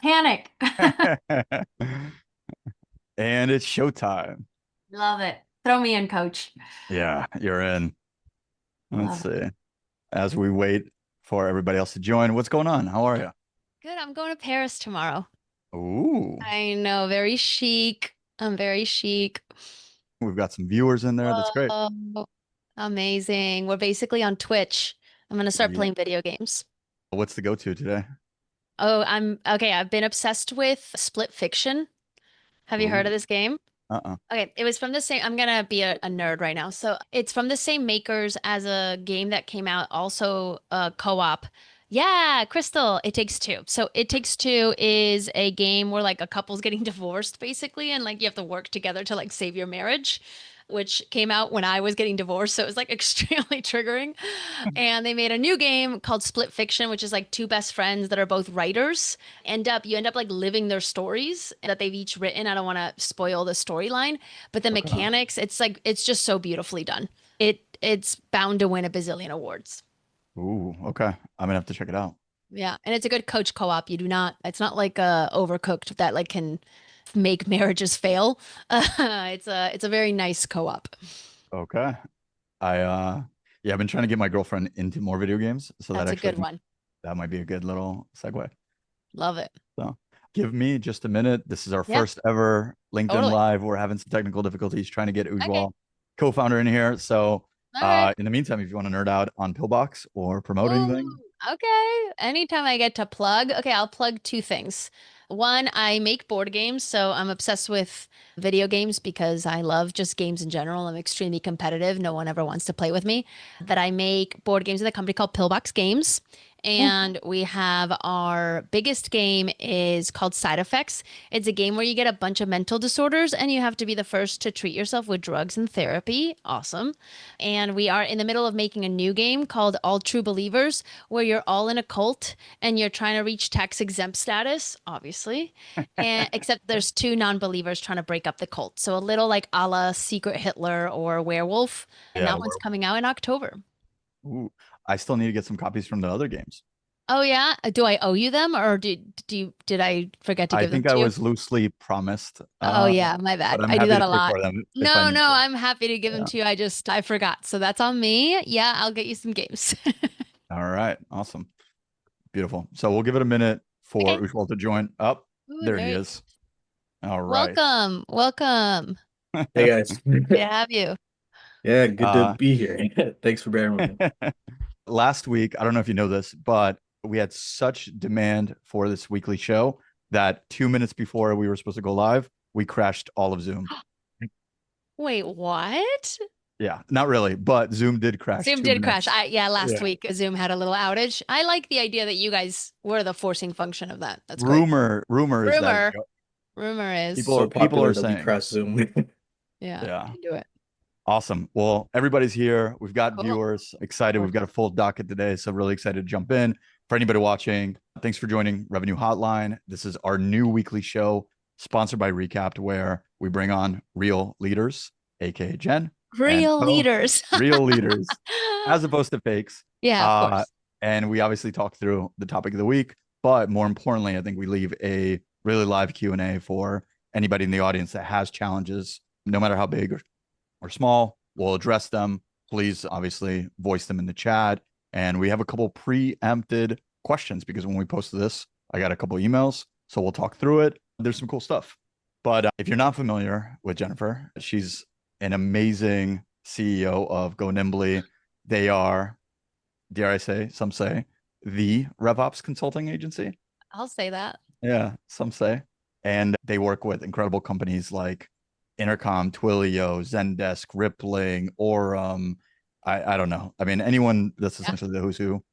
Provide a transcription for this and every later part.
Panic. And it's showtime. Love it. Throw me in, coach. Yeah, you're in. Let's Love it. see. As we wait for everybody else to join, what's going on? How are you? Good. I'm going to Paris tomorrow. Ooh, I know, very chic. I'm very chic. we've got some viewers in there. That's great. Whoa, amazing. We're basically on Twitch. I'm gonna start Yeah. playing video games. What's the go-to today? Oh, I'm okay. I've been obsessed with Split Fiction. Have you heard Ooh, of this game? uh-uh. Okay, it was from the same. I'm gonna be a nerd right now. So it's from the same makers as a game that came out, also co-op. Yeah, Crystal, It Takes Two. So It Takes Two is a game where like a couple's getting divorced basically, and like you have to work together to like save your marriage, which came out when I was getting divorced. So it was like extremely triggering. And they made a new game called Split Fiction, which is like two best friends that are both writers. You end up like living their stories that they've each written. I don't want to spoil the storyline, but the Okay. mechanics, it's just so beautifully done. It's bound to win a bazillion awards. Ooh, okay. I'm gonna have to check it out. Yeah, and it's a good coach co-op. It's not like Overcooked that like can make marriages fail. It's a very nice co-op. Okay. Yeah, I've been trying to get my girlfriend into more video games, so that That's a actually good one. that might be a good little segue. Love it. So give me just a minute. This is our Yeah, first ever LinkedIn totally. Live. We're having some technical difficulties trying to get Okay. Ujwal, co-founder, in here. So All right. in the meantime, if you want to nerd out on Pillbox or promote Ooh, anything, okay. Anytime I get to plug, okay, I'll plug two things. One, I make board games, so I'm obsessed with video games because I love just games in general. I'm extremely competitive. No one ever wants to play with me. That I make board games with a company called Pillbox Games. And we have our biggest game is called Side Effects. It's a game where you get a bunch of mental disorders and you have to be the first to treat yourself with drugs and therapy. Awesome. And we are in the middle of making a new game called All True Believers, where you're all in a cult and you're trying to reach tax exempt status, obviously. And except there's two non-believers trying to break up the cult. So a little like a la Secret Hitler or Werewolf. And yeah, that one's coming out in October. ooh, I still need to get some copies from the other games. Oh yeah? Do I owe you them or did I forget to I give them think I to you? was loosely promised, Oh yeah, my but bad. I'm I do happy that to a pay lot. for them if I No, need no, to. I'm happy to give them Yeah. to you. I forgot. So that's on me. Yeah, I'll get you some games. All right. Awesome. Beautiful. So we'll give it a minute for Okay. Ujwal to join up. Ooh, There there he you is. All right. Welcome. Welcome. Hey guys. Happy to have you. Yeah, good to Uh, be here. Thanks for bearing with me. last week, I don't know if you know this, but we had such demand for this weekly show that 2 minutes before we were supposed to go live, we crashed all of Zoom. Wait, what? Yeah, not really, but Zoom did crash Zoom two did crash. minutes. Yeah, last Yeah. week Zoom had a little outage. I like the idea that you guys were the forcing function of that. That's great. Rumor is that Rumor. Rumor is. So people popular are that we saying, crashed Zoom. Yeah, yeah. you can do it. Awesome. Well, everybody's here. We've got Cool. viewers excited. We've got a full docket today. So, really excited to jump in. For anybody watching, thanks for joining Revenue Hotline. This is our new weekly show sponsored by Recapped, where we bring on real leaders, aka Jen and Real Co, leaders. real leaders, as opposed to fakes. Yeah, of Uh, course. and we obviously talk through the topic of the week, but more importantly, I think we leave a really live Q&A for anybody in the audience that has challenges, no matter how big or small. We'll address them. Please, obviously, voice them in the chat. And we have a couple preempted questions because when we posted this, I got a couple emails. So we'll talk through it. There's some cool stuff. But if you're not familiar with Jennifer, she's an amazing CEO of Go Nimbly. They are, dare I say, some say, the RevOps consulting agency. I'll say that. Yeah, some say. And they work with incredible companies like Intercom, Twilio, Zendesk, Rippling, Orem. I don't know. I mean, anyone that's Yeah. essentially the who's who.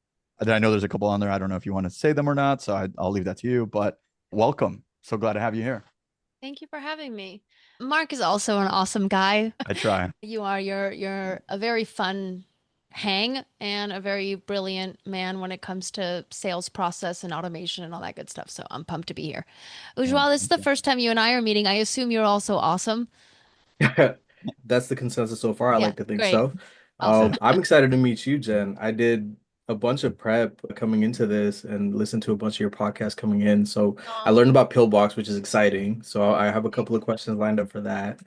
I know there's a couple on there. I don't know if you want to say them or not. So I'll leave that to you. But welcome. So glad to have you here. Thank you for having me. Mark is also an awesome guy. I try. You are you're a very fun hang and a very brilliant man when it comes to sales process and automation and all that good stuff. So I'm pumped to be here. Oh, Ujwal, this is thank the you. first time you and I are meeting. I assume you're also awesome. That's the consensus so far. I Yeah, like to think great. so. Awesome. I'm excited to meet you, Jen. I did a bunch of prep coming into this and listened to a bunch of your podcasts coming in. So I Oh, learned about Pillbox, which is exciting. So I have a couple of questions lined up for that.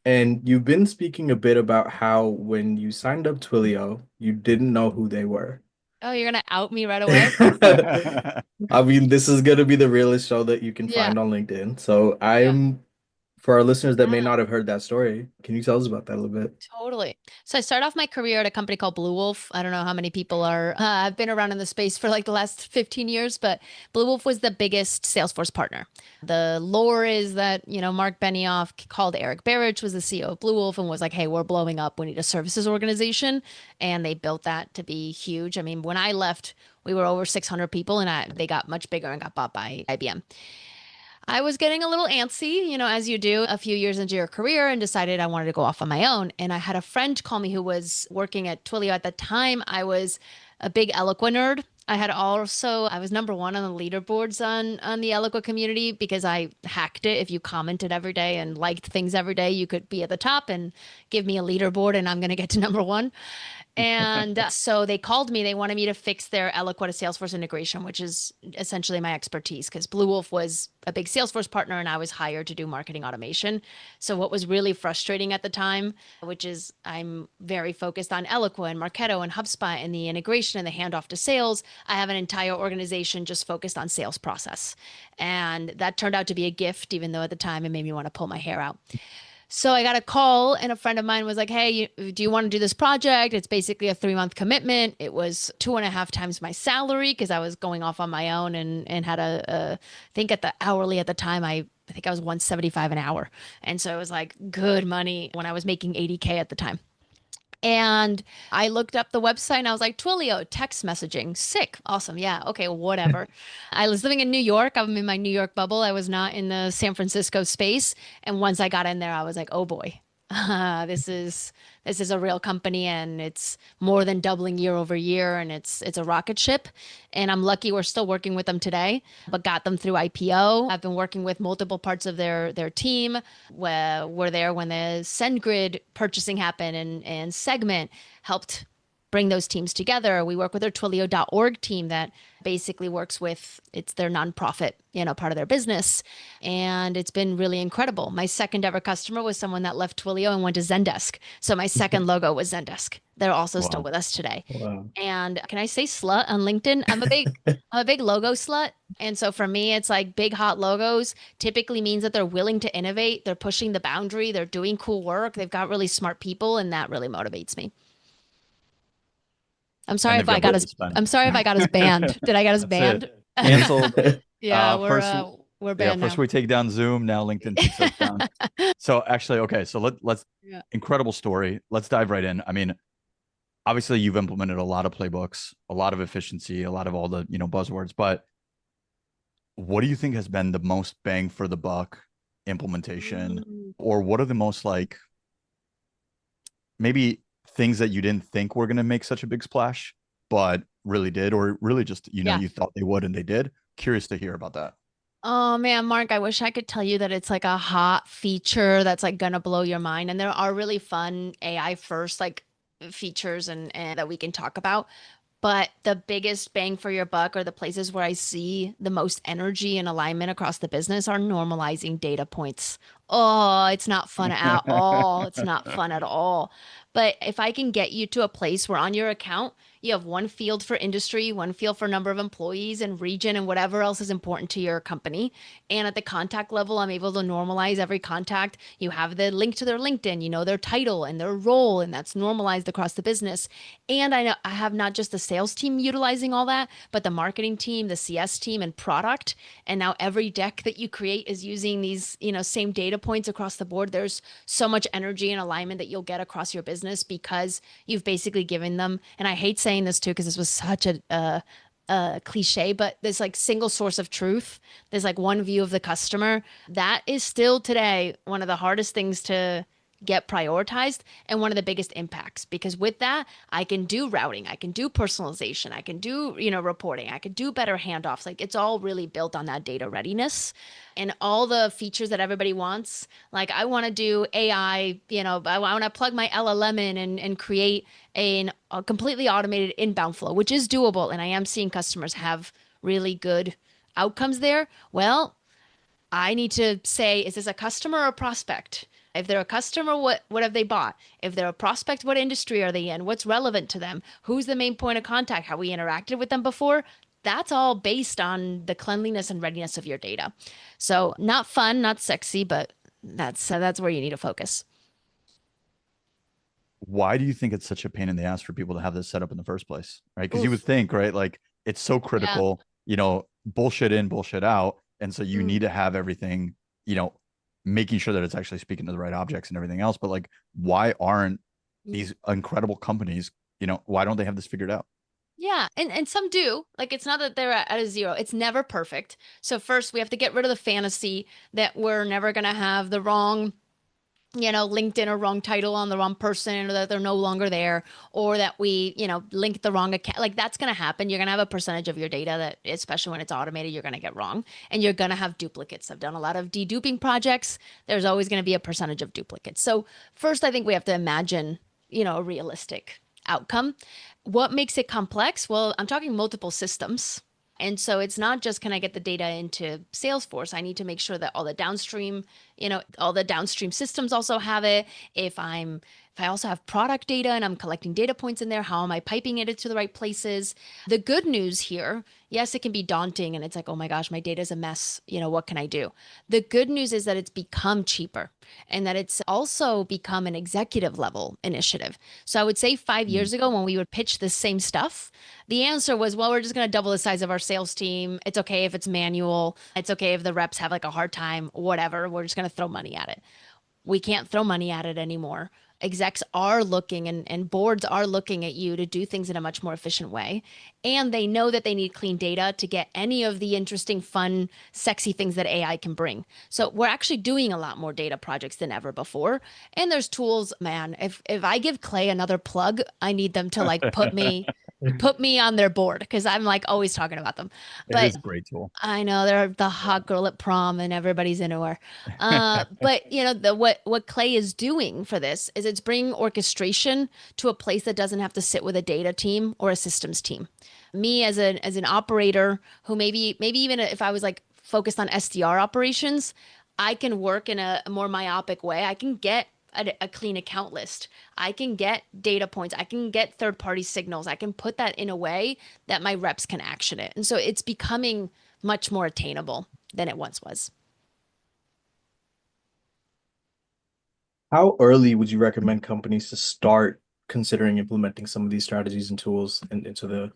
And you've been speaking a bit about how when you signed up Twilio, you didn't know who they were. oh, you're gonna out me right away? I mean, this is gonna be the realest show that you can Yeah. find on LinkedIn. So Yeah. for our listeners that may Yeah. not have heard that story, can you tell us about that a little bit? Totally. So I started off my career at a company called Blue Wolf. I don't know how many people are, I've been around in the space for like the last 15 years, but Blue Wolf was the biggest Salesforce partner. The lore is that, Mark Benioff called Eric Barrich, was the CEO of Blue Wolf, and was like, hey, we're blowing up. We need a services organization. And they built that to be huge. I mean, when I left, we were over 600 people, and they got much bigger and got bought by IBM. I was getting a little antsy, as you do a few years into your career, and decided I wanted to go off on my own. And I had a friend call me who was working at Twilio at the time. I was a big Eloqua nerd. I was number one on the leaderboards on the Eloqua community because I hacked it. If you commented every day and liked things every day, you could be at the top and give me a leaderboard, and I'm going to get to number one. And so they called me. They wanted me to fix their Eloqua to Salesforce integration, which is essentially my expertise because Blue Wolf was a big Salesforce partner and I was hired to do marketing automation. So what was really frustrating at the time, which is I'm very focused on Eloqua and Marketo and HubSpot and the integration and the handoff to sales. I have an entire organization just focused on sales process. And that turned out to be a gift, even though at the time it made me want to pull my hair out. So I got a call, and a friend of mine was like, hey, do you want to do this project? It's basically a 3-month commitment. It was 2.5 times my salary because I was going off on my own and had I think at the hourly at the time, I think I was 175 an hour. And so it was like good money when I was making 80K at the time. And I looked up the website and I was like, Twilio, text messaging, sick. Awesome. Yeah. Okay. Whatever. I was living in New York. I'm in my New York bubble. I was not in the San Francisco space. And once I got in there, I was like, oh boy, this is a real company, and it's more than doubling year over year, and it's a rocket ship. And I'm lucky we're still working with them today, but got them through IPO. I've been working with multiple parts of their team. We're there when the SendGrid purchasing happened, and Segment helped bring those teams together. We work with their Twilio.org team that basically works with, it's their nonprofit, part of their business. And it's been really incredible. My second ever customer was someone that left Twilio and went to Zendesk. So my second logo was Zendesk. They're also still Wow. with us today. Wow. And can I say slut on LinkedIn? I'm a big logo slut. And so for me, it's like big hot logos typically means that they're willing to innovate. They're pushing the boundary. They're doing cool work. They've got really smart people. And that really motivates me. I'm sorry And if they've I got got money us. to spend. I'm sorry if I got us banned. Did I get us That's it. banned? Canceled. Yeah, First, we're yeah, banned first now. we take down Zoom, now LinkedIn takes us down. So actually, okay, so let's Yeah. incredible story. Let's dive right in. I mean, obviously you've implemented a lot of playbooks, a lot of efficiency, a lot of all the, buzzwords, but what do you think has been the most bang for the buck implementation, Mm. or what are the most like maybe things that you didn't think were going to make such a big splash, but really did, or really just, Yeah. you thought they would and they did? Curious to hear about that. Oh man, Mark, I wish I could tell you that it's like a hot feature that's like gonna blow your mind. And there are really fun AI first like features and that we can talk about. But the biggest bang for your buck, or the places where I see the most energy and alignment across the business, are normalizing data points. Oh, it's not fun at all. It's not fun at all. But if I can get you to a place where on your account, you have one field for industry, one field for number of employees and region and whatever else is important to your company. And at the contact level, I'm able to normalize every contact. You have the link to their LinkedIn, their title and their role, and that's normalized across the business. And I know I have not just the sales team utilizing all that, but the marketing team, the CS team, and product. And now every deck that you create is using these, same data points across the board. There's so much energy and alignment that you'll get across your business because you've basically given them, and I hate saying this too, because this was such a cliche, but there's like single source of truth. There's like one view of the customer. That is still today one of the hardest things to get prioritized and one of the biggest impacts, because with that I can do routing, I can do personalization, I can do, reporting, I can do better handoffs. Like it's all really built on that data readiness and all the features that everybody wants. Like I want to do AI, I want to plug my LLM in and create a completely automated inbound flow, which is doable, and I am seeing customers have really good outcomes there. Well, I need to say, is this a customer or a prospect? If they're a customer, what have they bought? If they're a prospect, what industry are they in? What's relevant to them? Who's the main point of contact? Have we interacted with them before? That's all based on the cleanliness and readiness of your data. So not fun, not sexy, but that's where you need to focus. Why do you think it's such a pain in the ass for people to have this set up in the first place? Right? Because you would Oof. think, right? Like it's so Yeah. critical, bullshit in, bullshit out. And so you need to have everything, making sure that it's actually speaking to the right objects and everything else. But like, why aren't these incredible companies, why don't they have this figured out? Yeah, and some do. Like it's not that they're at a zero. It's never perfect. So first we have to get rid of the fantasy that we're never going to have the wrong, LinkedIn or wrong title on the wrong person, or that they're no longer there, or that we, linked the wrong account. Like that's going to happen. You're going to have a percentage of your data that, especially when it's automated, you're going to get wrong, and you're going to have duplicates. I've done a lot of deduping projects. There's always going to be a percentage of duplicates. So first, I think we have to imagine, a realistic outcome. What makes it complex? Well, I'm talking multiple systems. And so it's not just, can I get the data into Salesforce? I need to make sure that all the downstream, all the downstream systems also have it. If I also have product data and I'm collecting data points in there, how am I piping it into the right places? The good news here, yes, it can be daunting and it's like, oh my gosh, my data is a mess. What can I do? The good news is that it's become cheaper and that it's also become an executive level initiative. So I would say 5 years ago when we would pitch the same stuff, the answer was, well, we're just going to double the size of our sales team. It's okay if it's manual. It's okay if the reps have like a hard time, whatever. We're just going to throw money at it. We can't throw money at it anymore. Execs are looking and boards are looking at you to do things in a much more efficient way. And they know that they need clean data to get any of the interesting, fun, sexy things that AI can bring. So we're actually doing a lot more data projects than ever before. And there's tools, man. If I give Clay another plug, I need them to like put me on their board because I'm like always talking about them. It But is a great tool. I know they're the hot girl at prom and everybody's into her. But what Clay is doing for this is it's bringing orchestration to a place that doesn't have to sit with a data team or a systems team. Me as an operator who maybe even if I was like focused on SDR operations, I can work in a more myopic way. I can get a clean account list. I can get data points. I can get third-party signals. I can put that in a way that my reps can action it. And so it's becoming much more attainable than it once was. How early would you recommend companies to start considering implementing some of these strategies and tools into the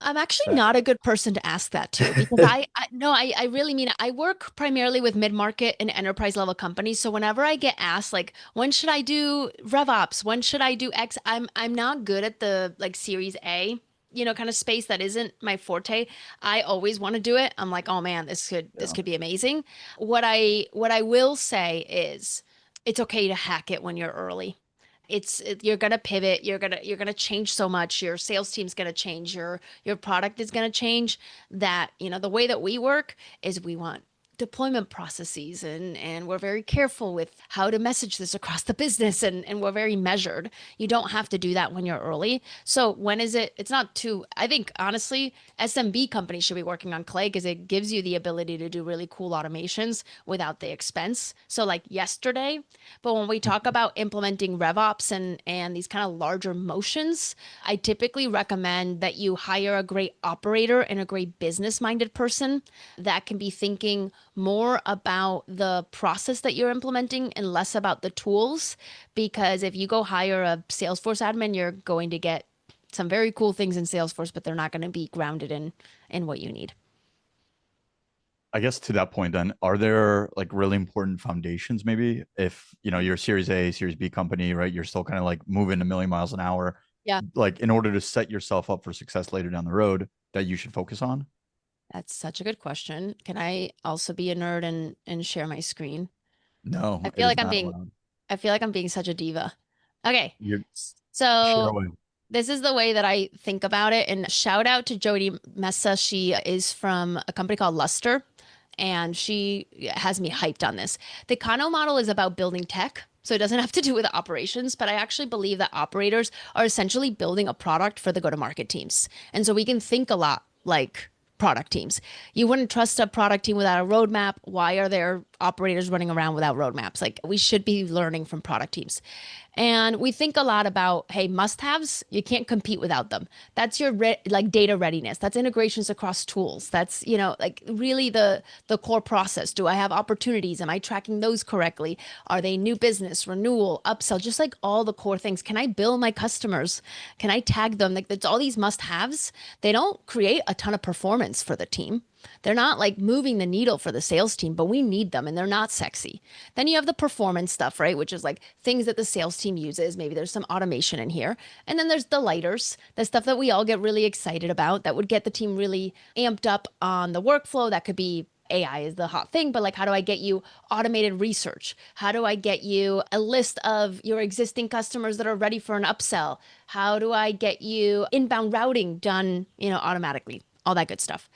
I'm actually not a good person to ask that to because I really mean it. I work primarily with mid-market and enterprise level companies. So whenever I get asked like, when should I do RevOps? When should I do X? I'm not good at the like Series A, kind of space. That isn't my forte. I always want to do it. I'm like, oh man, this could be amazing. What I will say is it's okay to hack it when you're early. You're gonna pivot, you're gonna change so much, your sales team's gonna change, your product is gonna change. That the way that we work is we want deployment processes and we're very careful with how to message this across the business and we're very measured. You don't have to do that when you're early. So when is it's not too, I think honestly, SMB companies should be working on Clay because it gives you the ability to do really cool automations without the expense. So like yesterday, but when we talk about implementing RevOps and these kind of larger motions, I typically recommend that you hire a great operator and a great business-minded person that can be thinking more about the process that you're implementing and less about the tools. Because if you go hire a Salesforce admin, you're going to get some very cool things in Salesforce, but they're not going to be grounded in what you need. I guess to that point, then, are there like really important foundations? Maybe if you're a Series A, Series B company, right? You're still kind of like moving a million miles an hour. Yeah. Like in order to set yourself up for success later down the road, that you should focus on. That's such a good question. Can I also be a nerd and share my screen? No, I it feel is like I'm not being allowed. I feel like I'm being such a diva. Okay. You share So away. this is the way that I think about it. And shout out to Jody Messa. She is from a company called Luster, and she has me hyped on this. The Kano model is about building tech. So it doesn't have to do with operations, but I actually believe that operators are essentially building a product for the go-to-market teams. And so we can think a lot like product teams. You wouldn't trust a product team without a roadmap. Why are there operators running around without roadmaps? Like we should be learning from product teams. And we think a lot about, hey, must-haves, you can't compete without them. That's your like data readiness. That's integrations across tools. That's, like really the core process. Do I have opportunities? Am I tracking those correctly? Are they new business, renewal, upsell? Just like all the core things. Can I bill my customers? Can I tag them? Like it's all these must-haves. They don't create a ton of performance for the team. They're not like moving the needle for the sales team, but we need them and they're not sexy. Then you have the performance stuff, right? Which is like things that the sales team uses. Maybe there's some automation in here. And then there's the lighters, the stuff that we all get really excited about that would get the team really amped up on the workflow. That could be AI is the hot thing, but like, how do I get you automated research? How do I get you a list of your existing customers that are ready for an upsell? How do I get you inbound routing done, automatically? All that good stuff.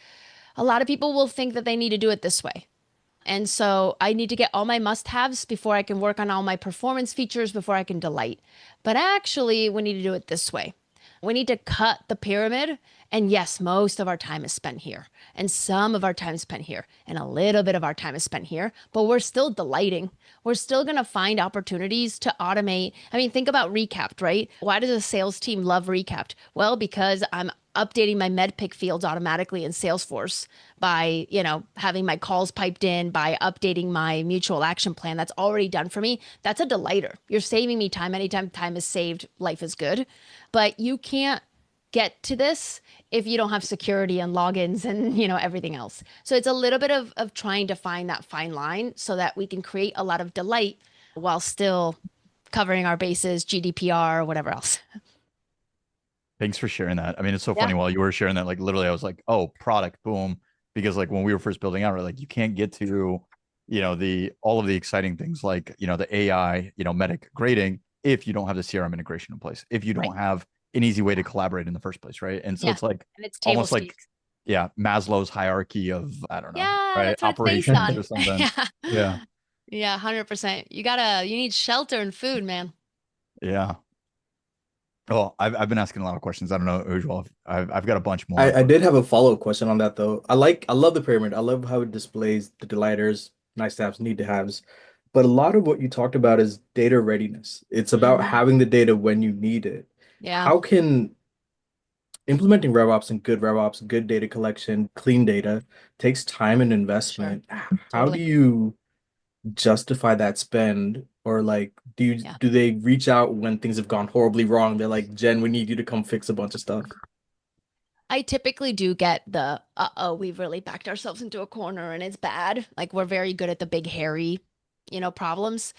A lot of people will think that they need to do it this way. And so I need to get all my must-haves before I can work on all my performance features, before I can delight. But actually, we need to do it this way. We need to cut the pyramid. And yes, most of our time is spent here. And some of our time is spent here. And a little bit of our time is spent here. But we're still delighting. We're still going to find opportunities to automate. I mean, think about Recapped, right? Why does a sales team love Recapped? Well, because I'm updating my medpic fields automatically in Salesforce by, having my calls piped in, by updating my mutual action plan. That's already done for me. That's a delighter. You're saving me time. Anytime time is saved, life is good. But you can't get to this if you don't have security and logins and everything else. So it's a little bit of trying to find that fine line so that we can create a lot of delight while still covering our bases, GDPR, or whatever else. Thanks for sharing that. I mean, it's so Yeah. funny while you were sharing that, like literally I was like, oh, product, boom. Because like when we were first building out, we're like, you can't get to, the all of the exciting things like, the AI, medic grading if you don't have the CRM integration in place, if you don't Right. have an easy way to collaborate in the first place, right? And so Yeah. it's like And it's table almost like, stakes. yeah, Maslow's hierarchy of, I don't know, Yeah, right? that's what it's based Operations on. or something. Yeah. Yeah. Yeah, 100%. You need shelter and food, man. Yeah. Well, I've been asking a lot of questions. I don't know, Ujwal. I've got a bunch more, I but did have a follow-up question on that though. I love the pyramid. I love how it displays the delighters, nice to haves, need to haves. But a lot of what you talked about is data readiness. It's about Mhm. having the data when you need it. Yeah, How can implementing RevOps and good RevOps, good data collection, clean data takes time and sure. investment. How do Totally. you justify that spend? Or like Yeah. do they reach out when things have gone horribly wrong? They're like, Jen, we need you to come fix a bunch of stuff. I typically do get the, uh-oh, we've really backed ourselves into a corner and it's bad. Like we're very good at the big, hairy, problems.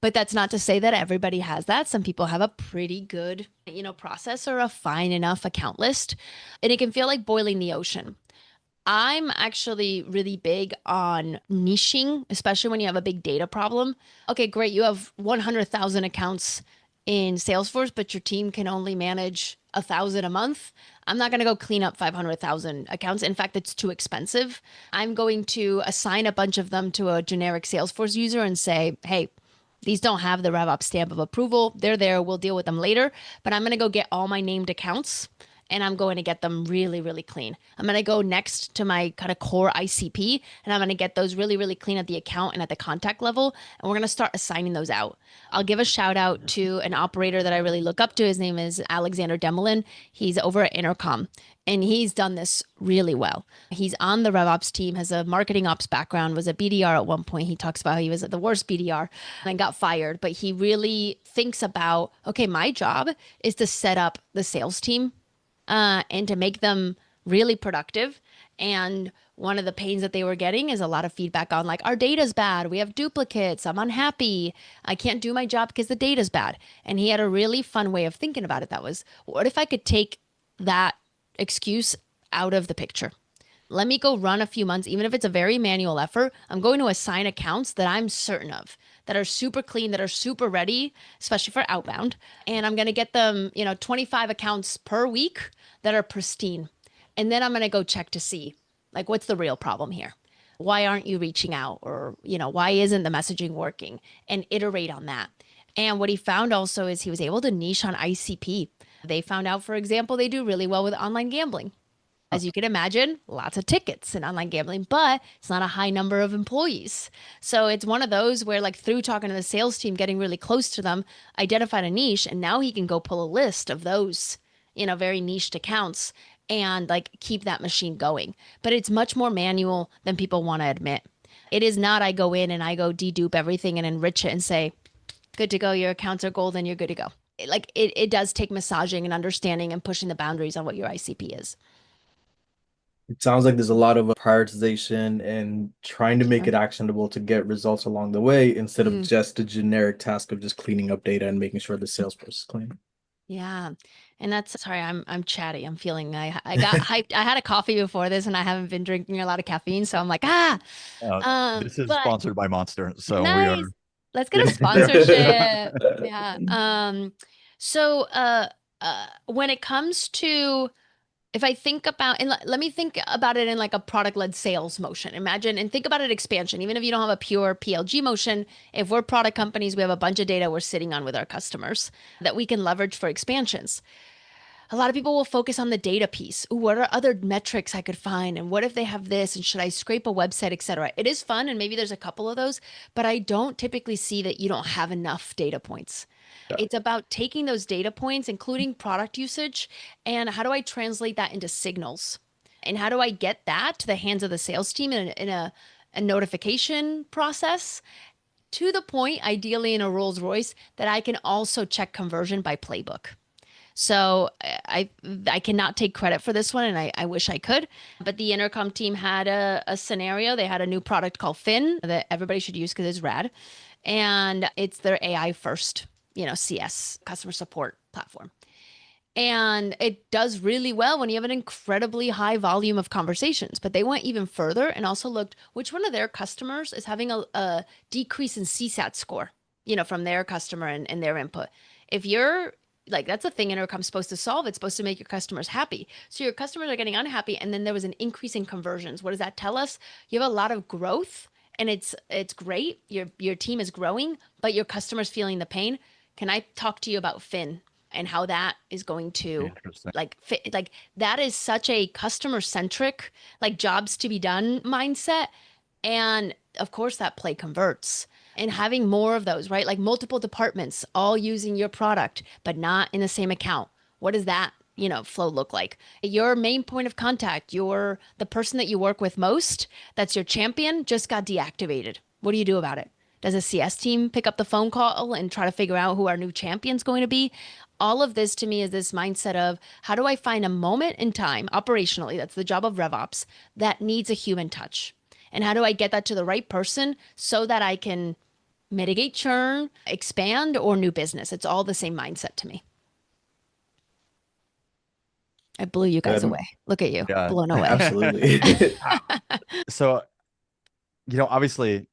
But that's not to say that everybody has that. Some people have a pretty good, process or a fine enough account list. And it can feel like boiling the ocean. I'm actually really big on niching, especially when you have a big data problem. Okay, great. You have 100,000 accounts in Salesforce, but your team can only manage 1,000 a month. I'm not going to go clean up 500,000 accounts. In fact, it's too expensive. I'm going to assign a bunch of them to a generic Salesforce user and say, hey, these don't have the RevOps stamp of approval. They're there. We'll deal with them later. But I'm going to go get all my named accounts and I'm going to get them really, really clean. I'm going to go next to my kind of core ICP and I'm going to get those really, really clean at the account and at the contact level. And we're going to start assigning those out. I'll give a shout out to an operator that I really look up to. His name is Alexander Demelin. He's over at Intercom and he's done this really well. He's on the RevOps team, has a marketing ops background, was a BDR at one point. He talks about how he was the worst BDR and got fired, but he really thinks about, okay, my job is to set up the sales team and to make them really productive. And one of the pains that they were getting is a lot of feedback on like, our data's bad. We have duplicates. I'm unhappy. I can't do my job because the data's bad. And he had a really fun way of thinking about it. That was, what if I could take that excuse out of the picture? let me go run a few months, even if it's a very manual effort. I'm going to assign accounts that I'm certain of, that are super clean, that are super ready, especially for outbound. And I'm going to get them, 25 accounts per week that are pristine. And then I'm going to go check to see, like, what's the real problem here? Why aren't you reaching out? Or, why isn't the messaging working? And iterate on that. And what he found also is he was able to niche on ICP. They found out, for example, they do really well with online gambling. As you can imagine, lots of tickets in online gambling, but it's not a high number of employees. So it's one of those where, like, through talking to the sales team, getting really close to them, identified a niche, and now he can go pull a list of those, very niched accounts and like keep that machine going. But it's much more manual than people want to admit. It is not I go in and I go dedupe everything and enrich it and say, good to go, your accounts are golden, you're good to go. It does take massaging and understanding and pushing the boundaries on what your ICP is. It sounds like there's a lot of prioritization and trying to make Sure. it actionable to get results along the way instead of Mhm. just the generic task of just cleaning up data and making sure the sales process is clean. Yeah. And that's sorry, I'm chatty. I'm feeling I got hyped. I had a coffee before this and I haven't been drinking a lot of caffeine, so I'm like, This is but sponsored by Monster, so we are. nice. Let's get a sponsorship. Yeah. So when it comes to, if I think about, and let me think about it in like a product-led sales motion. Imagine and think about it expansion. Even if you don't have a pure PLG motion, if we're product companies, we have a bunch of data we're sitting on with our customers that we can leverage for expansions. A lot of people will focus on the data piece. Ooh, what are other metrics I could find? And what if they have this? And should I scrape a website, etc.? It is fun, and maybe there's a couple of those, but I don't typically see that you don't have enough data points. Yeah. It's about taking those data points, including product usage, and how do I translate that into signals? And how do I get that to the hands of the sales team in a notification process, to the point, ideally in a Rolls Royce, that I can also check conversion by playbook. So I cannot take credit for this one, and I wish I could. But the Intercom team had a scenario. They had a new product called Fin that everybody should use because it's rad, and it's their AI first, CS customer support platform. And it does really well when you have an incredibly high volume of conversations. But they went even further and also looked which one of their customers is having a decrease in CSAT score, from their customer and their input. If you're like, that's a thing Intercom's supposed to solve. It's supposed to make your customers happy. So your customers are getting unhappy, and then there was an increase in conversions. What does that tell us? You have a lot of growth, and it's great. Your team is growing, but your customers feeling the pain. Can I talk to you about Fin and how that is going to Interesting. fit? Like, that is such a customer centric, like, jobs to be done mindset. And of course that play converts, and having more of those, right? Like multiple departments all using your product, but not in the same account. What does that, flow look like? Your main point of contact, the person that you work with most, that's your champion, just got deactivated. What do you do about it? Does a CS team pick up the phone call and try to figure out who our new champion's going to be? All of this to me is this mindset of, how do I find a moment in time operationally, that's the job of RevOps, that needs a human touch? And how do I get that to the right person so that I can mitigate churn, expand, or new business? It's all the same mindset to me. I blew you guys away. Look at you, Yeah. blown away. Absolutely. So, obviously,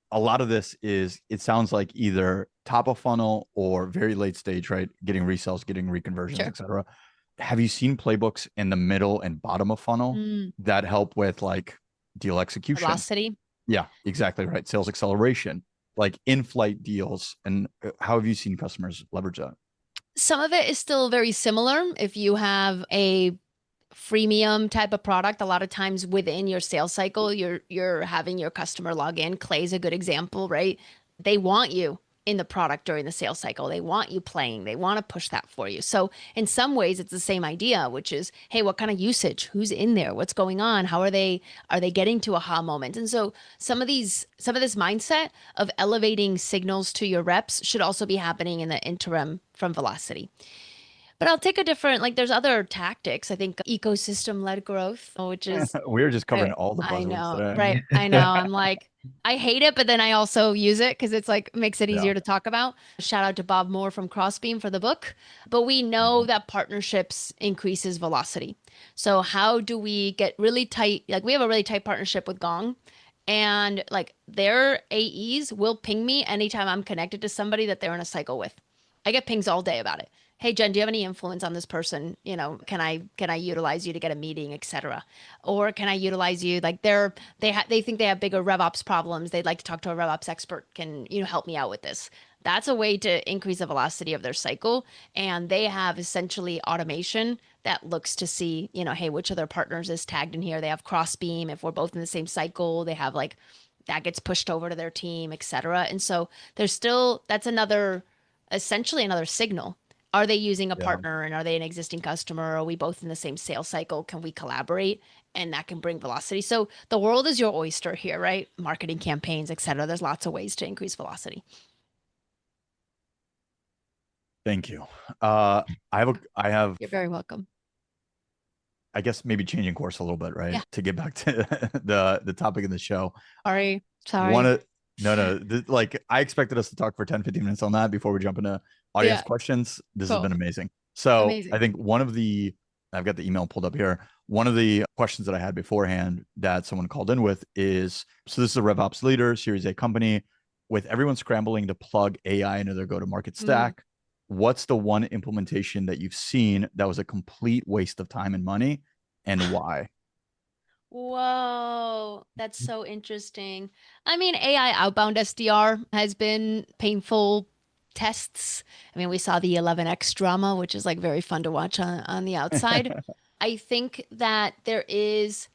a lot of this is, it sounds like either top of funnel or very late stage, right? Getting resells, getting reconversions, Sure. etc. Have you seen playbooks in the middle and bottom of funnel that help with like deal execution? Velocity. Yeah, exactly right. Sales acceleration, like in-flight deals. And how have you seen customers leverage that? Some of it is still very similar. If you have a freemium type of product, a lot of times within your sales cycle, you're having your customer log in. Clay's a good example, right? They want you in the product during the sales cycle. They want you playing. They want to push that for you. So in some ways, it's the same idea, which is, hey, what kind of usage? Who's in there? What's going on? How are they getting to aha moment? And so some of this mindset of elevating signals to your reps should also be happening in the interim from velocity. But I'll take a different, like there's other tactics. I think ecosystem-led growth, which is We're just covering right. all the I buzzwords know, today. right? I know. I'm like, I hate it, but then I also use it because it's like makes it Yeah. easier to talk about. Shout out to Bob Moore from Crossbeam for the book. But we know that partnerships increases velocity. So how do we get really tight? Like we have a really tight partnership with Gong. And like their AEs will ping me anytime I'm connected to somebody that they're in a cycle with. I get pings all day about it. Hey Jen, do you have any influence on this person? You know, can I utilize you to get a meeting, etc. Or can I utilize you? Like they think they have bigger RevOps problems. They'd like to talk to a RevOps expert. Can you help me out with this? That's a way to increase the velocity of their cycle. And they have essentially automation that looks to see, hey, which of their partners is tagged in here. They have Crossbeam. If we're both in the same cycle, they have like that gets pushed over to their team, etc. And so that's essentially another signal. Are they using a Yeah. partner and are they an existing customer? Are we both in the same sales cycle? Can we collaborate? And that can bring velocity. So the world is your oyster here, right? Marketing campaigns, etc. There's lots of ways to increase velocity. Thank you. I have, You're very welcome. I guess maybe changing course a little bit, right? Yeah. To get back to the topic of the show. Sorry. One of no, like I expected us to talk for 10, 15 minutes on that before we jump into audience Yeah. questions. This has Cool. been amazing. So I Amazing. think I've got the email pulled up here. One of the questions that I had beforehand that someone called in with is, so this is a RevOps leader, Series A company, with everyone scrambling to plug AI into their go-to-market stack. What's the one implementation that you've seen that was a complete waste of time and money, and why? Whoa, that's so interesting. I mean, AI outbound SDR has been painful tests. I mean, we saw the 11x drama, which is like very fun to watch on the outside. I think that there is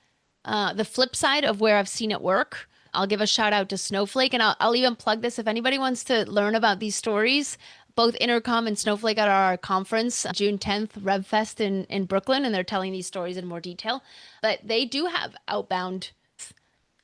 the flip side of where I've seen it work. I'll give a shout out to Snowflake, and I'll even plug this if anybody wants to learn about these stories. Both Intercom and Snowflake at our conference, June 10th, RevFest in Brooklyn, and they're telling these stories in more detail. But they do have outbound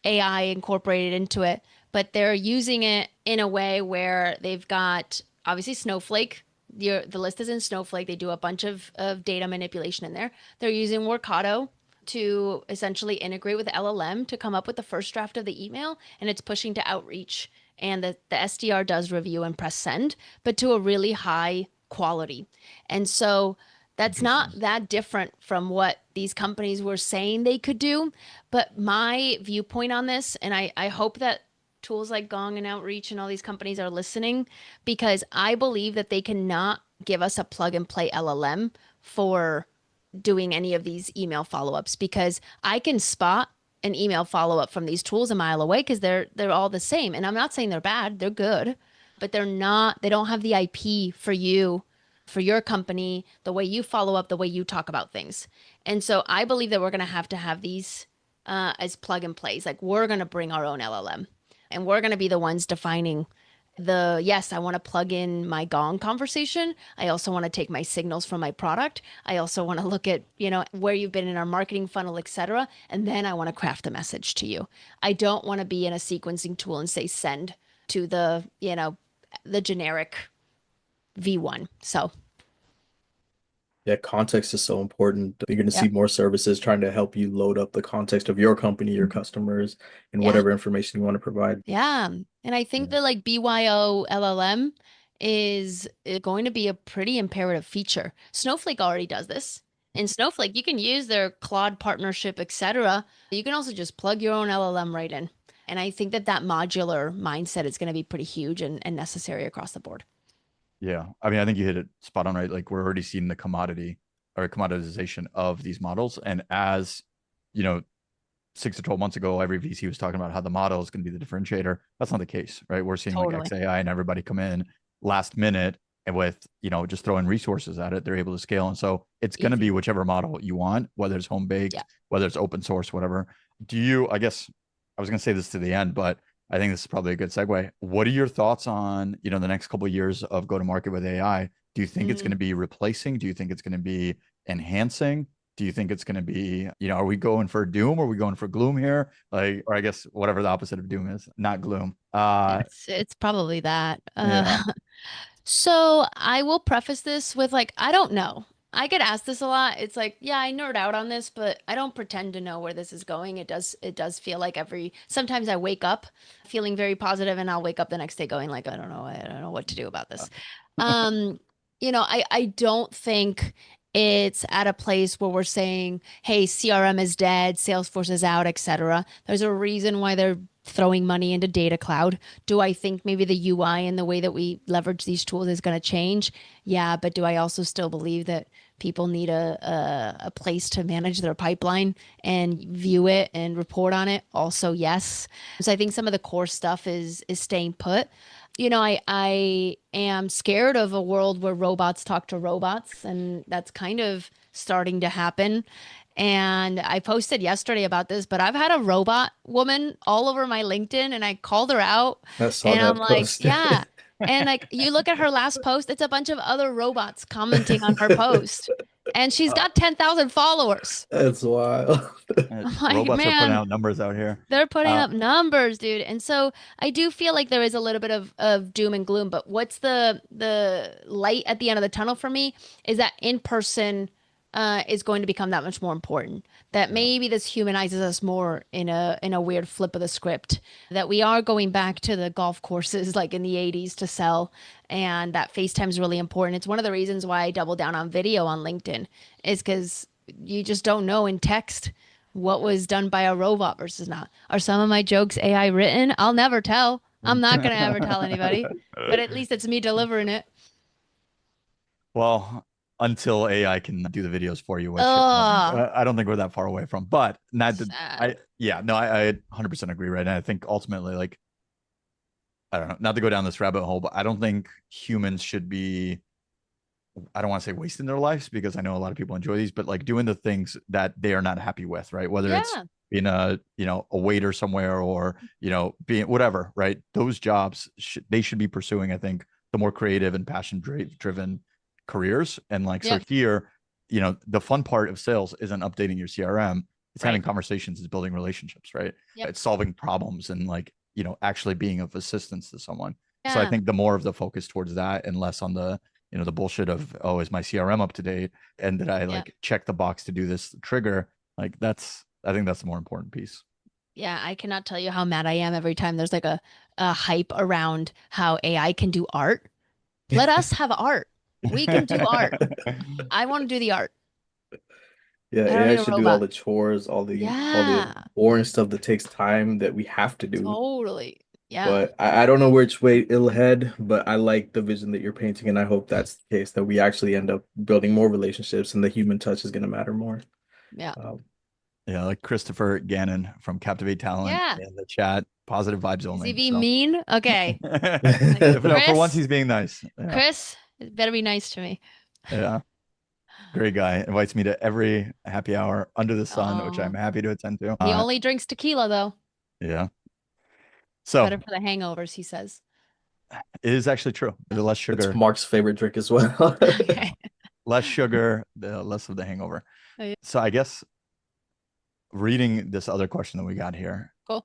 AI incorporated into it, but they're using it in a way where they've got obviously Snowflake. The list is in Snowflake. They do a bunch of data manipulation in there. They're using Workato to essentially integrate with LLM to come up with the first draft of the email, and it's pushing to outreach. And the SDR does review and press send, but to a really high quality. And so that's not that different from what these companies were saying they could do. But my viewpoint on this, and I hope that tools like Gong and Outreach and all these companies are listening, because I believe that they cannot give us a plug and play LLM for doing any of these email follow-ups, because I can spot an email follow-up from these tools a mile away because they're all the same. And I'm not saying they're bad, they're good, but they don't have the IP for you, for your company, the way you follow up, the way you talk about things. And so I believe that we're going to have these as plug and plays. Like we're going to bring our own LLM and we're going to be the ones defining yes, I want to plug in my Gong conversation. I also want to take my signals from my product. I also want to look at, where you've been in our marketing funnel, etc. And then I want to craft the message to you. I don't want to be in a sequencing tool and say send to the generic V1. So Yeah, context is so important. You're going to yeah, see more services trying to help you load up the context of your company, your customers, and yeah, whatever information you want to provide. yeah. And I think Yeah. that like BYO LLM is going to be a pretty imperative feature. Snowflake already does this. In Snowflake, you can use their Claude partnership, etc. You can also just plug your own LLM right in. And I think that modular mindset is going to be pretty huge and necessary across the board. Yeah. I mean, I think you hit it spot on, right? Like we're already seeing the commoditization of these models. And as, you know, 6 to 12 months ago, every VC was talking about how the model is going to be the differentiator. That's not the case, right? We're seeing like Totally. XAI and everybody come in last minute and with, just throwing resources at it, they're able to scale. And so it's going to Easy. be whichever model you want, whether it's home baked, Yeah. whether it's open source, whatever. I guess I was going to say this to the end, but I think this is probably a good segue. What are your thoughts on, the next couple of years of go to market with AI? Do you think it's going to be replacing? Do you think it's going to be enhancing? Do you think it's going to be, are we going for doom? Or are we going for gloom here? Or I guess whatever the opposite of doom is, not gloom. It's probably that. Yeah. So I will preface this with like, I don't know. I get asked this a lot. It's like, yeah, I nerd out on this, but I don't pretend to know where this is going. It does feel like sometimes I wake up feeling very positive and I'll wake up the next day going like, I don't know what to do about this. Um, I don't think it's at a place where we're saying, hey, CRM is dead, Salesforce is out, etc. There's a reason why they're throwing money into data cloud. Do I think maybe the UI and the way that we leverage these tools is going to change? Yeah, but do I also still believe that people need a place to manage their pipeline and view it and report on it? Also, yes. So I think some of the core stuff is staying put. I am scared of a world where robots talk to robots, and that's kind of starting to happen. And I posted yesterday about this, but I've had a robot woman all over my LinkedIn and I called her out I saw and I'm that like, post. yeah. And like you look at her last post, it's a bunch of other robots commenting on her post. And she's got 10,000 followers. That's wild. I'm like, Robots are putting man, out numbers out here. they're putting Uh, up numbers, dude. And so I do feel like there is a little bit of doom and gloom, but what's the light at the end of the tunnel for me is that in person is going to become that much more important. That Yeah. maybe this humanizes us more in a weird flip of the script. That we are going back to the golf courses like in the 80s to sell, and that FaceTime is really important. It's one of the reasons why I double down on video on LinkedIn is because you just don't know in text what was done by a robot versus not. Are some of my jokes AI written? I'll never tell. I'm not going to ever tell anybody, but at least it's me delivering it. Well, until AI can do the videos for you, which Ugh. I don't think we're that far away from. But not that Sad. I 100% agree, right? And I think ultimately, like, I don't know, not to go down this rabbit hole, but I don't think humans should be, I don't want to say wasting their lives because I know a lot of people enjoy these, but like doing the things that they are not happy with, right? Whether it's Yeah, being a, a waiter somewhere or, being whatever, right? Those jobs, they should be pursuing, I think, the more creative and passion driven careers. And like, so yep, here, the fun part of sales isn't updating your CRM. It's having right, conversations, it's building relationships, right? yep, It's solving problems and like, actually being of assistance to someone. So I yeah, think the more of the focus towards that and less on the, the bullshit of, oh, is my CRM up to date? And did I yeah, like check the box to do this trigger? Like I think that's the more important piece. yeah. I cannot tell you how mad I am every time there's like a hype around how AI can do art. Let us have art. We can do art. I want to do the art. Yeah, I don't AI need a should do all robot. the chores, all the Yeah, boring stuff that takes time that we have to do. totally. Yeah. But I don't know which way it'll head, but I like the vision that you're painting, and I hope that's the case, that we actually end up building more relationships and the human touch is going to matter more. Yeah. Um, Yeah, like Christopher Gannon from Captivate Talent Yeah. in the chat, positive vibes Is he only. being So mean? Okay. Like, no, for once Chris, he's being nice. Yeah. Chris, it better be nice to me. Yeah. Great guy. Invites me to every happy hour under the sun, which I'm Oh, happy to attend to. he only drinks tequila though. Yeah. It's So better for the hangovers, he says. it is actually true. The less it's sugar, Mark's favorite drink as well. Okay. less sugar, the less of the hangover. Oh, yeah. So I guess reading this other question that we got here, Cool.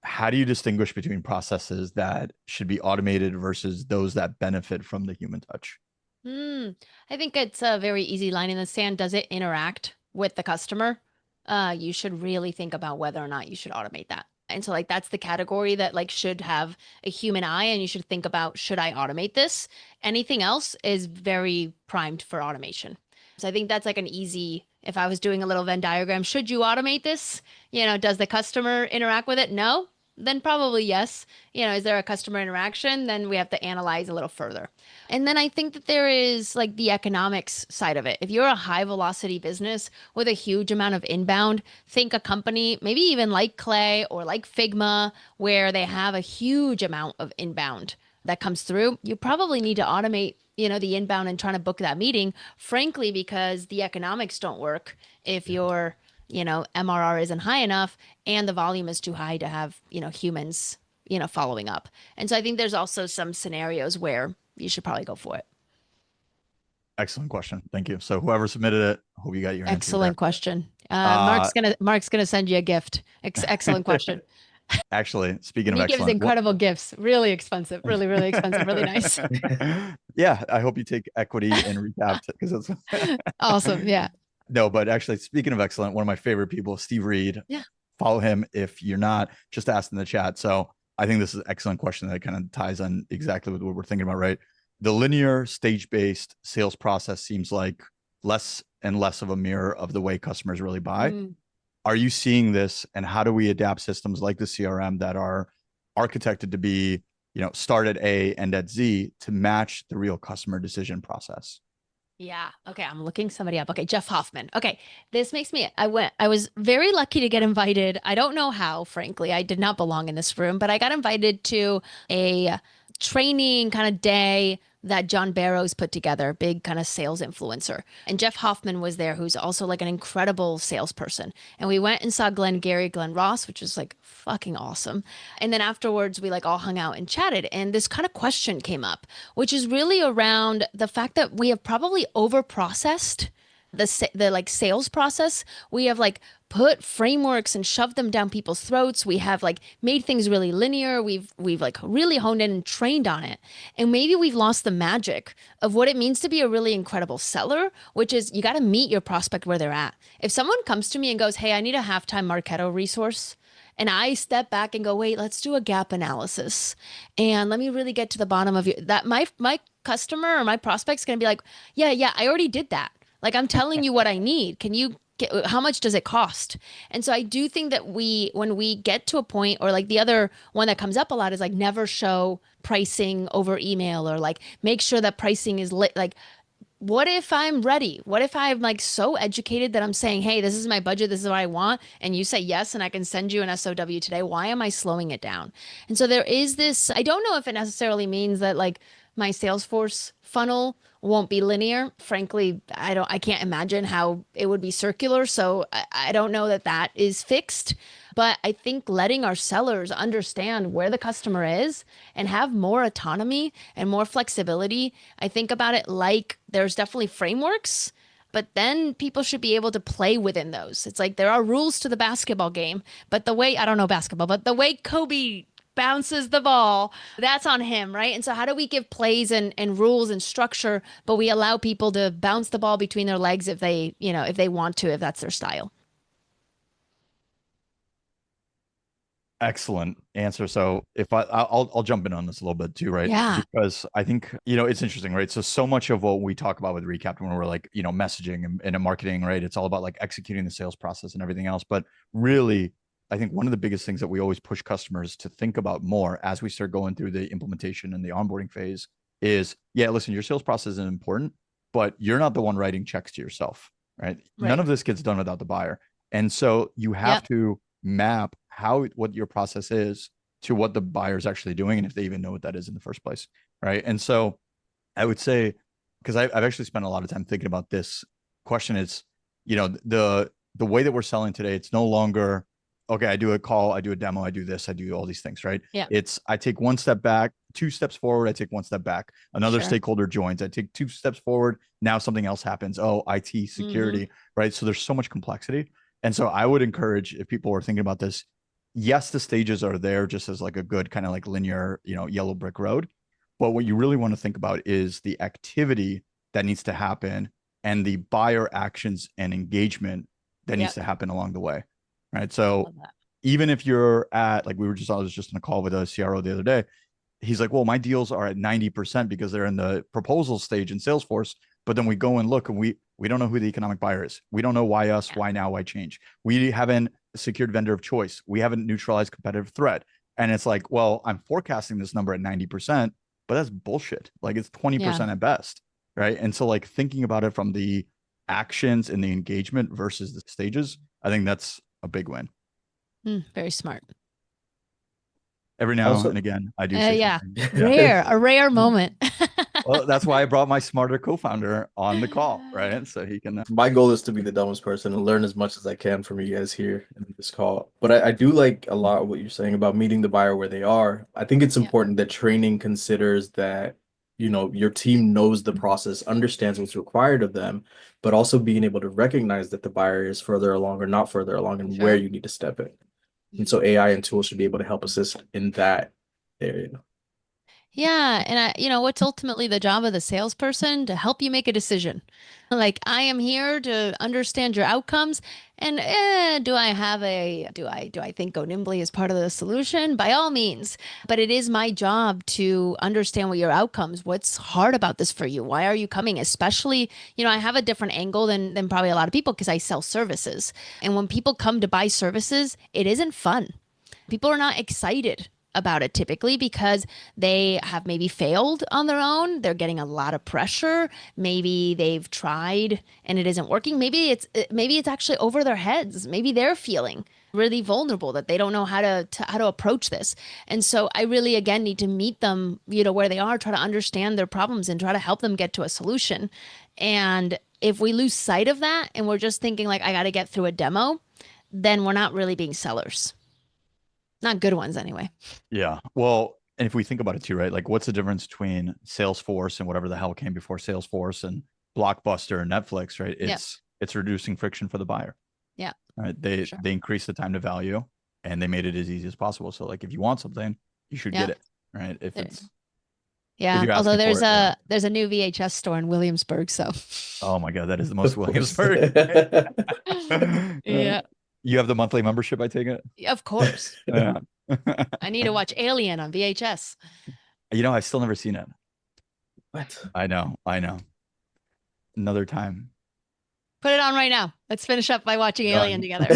how do you distinguish between processes that should be automated versus those that benefit from the human touch? I think it's a very easy line in the sand. Does it interact with the customer? You should really think about whether or not you should automate that. And so like that's the category that like should have a human eye and you should think about, should I automate this? Anything else is very primed for automation. So I think that's like an easy, if I was doing a little Venn diagram, should you automate this? Does the customer interact with it? No? Then probably yes. Is there a customer interaction? Then we have to analyze a little further. And then I think that there is like the economics side of it. If you're a high velocity business with a huge amount of inbound, think a company, maybe even like Clay or like Figma, where they have a huge amount of inbound that comes through. You probably need to automate, the inbound and trying to book that meeting, frankly, because the economics don't work if your, MRR isn't high enough and the volume is too high to have, humans, following up. And so I think there's also some scenarios where you should probably go for it. Excellent question. Thank you. So whoever submitted it, hope you got your answer there. Excellent question. Mark's gonna send you a gift. Excellent question. Actually, speaking And of he gives excellent, incredible gifts. Really expensive. Really, really expensive. Really nice. Yeah, I hope you take equity in Recapped because it's Awesome. Yeah. no, but actually, speaking of excellent, one of my favorite people, Steve Reed. Yeah. Follow him if you're not. Just ask in the chat. So I think this is an excellent question that kind of ties on exactly with what we're thinking about, right? The linear stage-based sales process seems like less and less of a mirror of the way customers really buy. Mm. Are you seeing this, and how do we adapt systems like the CRM that are architected to be, start at A, end at Z to match the real customer decision process? Yeah. Okay. I'm looking somebody up. Okay. Jeff Hoffman. Okay. This makes me, I was very lucky to get invited. I don't know how, frankly. I did not belong in this room, but I got invited to a training kind of day that John Barrows put together, big kind of sales influencer. And Jeff Hoffman was there, who's also like an incredible salesperson. And we went and saw Glenn Ross, which was like fucking awesome. And then afterwards, we like all hung out and chatted. And this kind of question came up, which is really around the fact that we have probably over processed the like sales process. We have like put frameworks and shoved them down people's throats. We have like made things really linear. We've like really honed in and trained on it. And maybe we've lost the magic of what it means to be a really incredible seller, which is you got to meet your prospect where they're at. If someone comes to me and goes, "Hey, I need a halftime Marketo resource," and I step back and go, "Wait, let's do a gap analysis. And let me really get to the bottom of my customer or my prospect's going to be like, yeah, I already did that. Like I'm telling you what I need. Can you how much does it cost?" And so I do think that when we get to a point, or like the other one that comes up a lot is like never show pricing over email, or like make sure that pricing is lit. Like, what if I'm ready? What if I'm like so educated that I'm saying, "Hey, this is my budget, this is what I want," and you say yes, and I can send you an SOW today? Why am I slowing it down? And so there is this, I don't know if it necessarily means that like my Salesforce funnel won't be linear. Frankly, I can't imagine how it would be circular. So I don't know that that is fixed. But I think letting our sellers understand where the customer is and have more autonomy and more flexibility. I think about it like there's definitely frameworks, but then people should be able to play within those. It's like there are rules to the basketball game, but the way, I don't know basketball, but the way Kobe bounces the ball, that's on him, right? And so how do we give plays and rules and structure, but we allow people to bounce the ball between their legs if they, if they want to, if that's their style? Excellent answer. So if I'll jump in on this a little bit too, right? Yeah. Because I think, it's interesting, right? So much of what we talk about with Recap when we're like, messaging and marketing, right? It's all about like executing the sales process and everything else. But really, I think one of the biggest things that we always push customers to think about more as we start going through the implementation and the onboarding phase is, yeah, listen, your sales process is important, but you're not the one writing checks to yourself, right? None Right. of this gets done without the buyer. And so you have Yep. to map what your process is to what the buyer is actually doing, and if they even know what that is in the first place, right? And so I would say, because I've actually spent a lot of time thinking about this question, is the way that we're selling today, it's no longer, okay, I do a call, I do a demo, I do this, I do all these things, right? Yeah. It's I take one step back, two steps forward, I take one step back, another Sure. stakeholder joins, I take two steps forward, now something else happens. Oh, IT security, right? So there's so much complexity. And so I would encourage, if people are thinking about this, yes, the stages are there just as like a good kind of like linear, yellow brick road. But what you really want to think about is the activity that needs to happen and the buyer actions and engagement that needs Yep. to happen along the way. Right. So Love that. even if you're at, like, I was just in a call with a CRO the other day. He's like, well, my deals are at 90% because they're in the proposal stage in Salesforce. But then we go and look and we don't know who the economic buyer is. We don't know why us, why now, why change. We haven't secured vendor of choice. We haven't neutralized competitive threat. And it's like, well, I'm forecasting this number at 90%, but that's bullshit. Like it's 20% at best. Right. And so like thinking about it from the actions and the engagement versus the stages, I think that's a big win. Very smart. Every now Also, and again, I do say something. Yeah. A rare moment. Well, that's why I brought my smarter co-founder on the call, right? So he can. my goal is to be the dumbest person and learn as much as I can from you guys here in this call. But I do like a lot of what you're saying about meeting the buyer where they are. I think it's Yeah. important that training considers that, your team knows the process, understands what's required of them, but also being able to recognize that the buyer is further along or not further along and where Sure. you need to step in. And so AI and tools should be able to help assist in that area. Yeah, and what's ultimately the job of the salesperson? To help you make a decision. Like, I am here to understand your outcomes, and do I think Go Nimbly is part of the solution? By all means, but it is my job to understand what your outcomes. What's hard about this for you? Why are you coming? Especially, I have a different angle than probably a lot of people because I sell services, and when people come to buy services, it isn't fun. People are not excited about it typically because they have maybe failed on their own. They're getting a lot of pressure. Maybe they've tried and it isn't working. Maybe it's actually over their heads. Maybe they're feeling really vulnerable that they don't know how to approach this. And so I really again need to meet them, where they are, try to understand their problems and try to help them get to a solution. And if we lose sight of that and we're just thinking like I got to get through a demo, then we're not really being sellers. Not good ones anyway. Yeah. Well, and if we think about it too, right? Like what's the difference between Salesforce and whatever the hell came before Salesforce and Blockbuster and Netflix, right? It's reducing friction for the buyer. Yeah. Right. They increased the time to value and they made it as easy as possible. So like if you want something, you should get it. Right. If you're Although asking for it, there's a new VHS store in Williamsburg, so oh my God, that is the most Williamsburg. yeah. You have the monthly membership, I take it? Of course. Yeah. I need to watch Alien on VHS. I've still never seen it. What? I know. Another time. Put it on right now. Let's finish up by watching Alien together.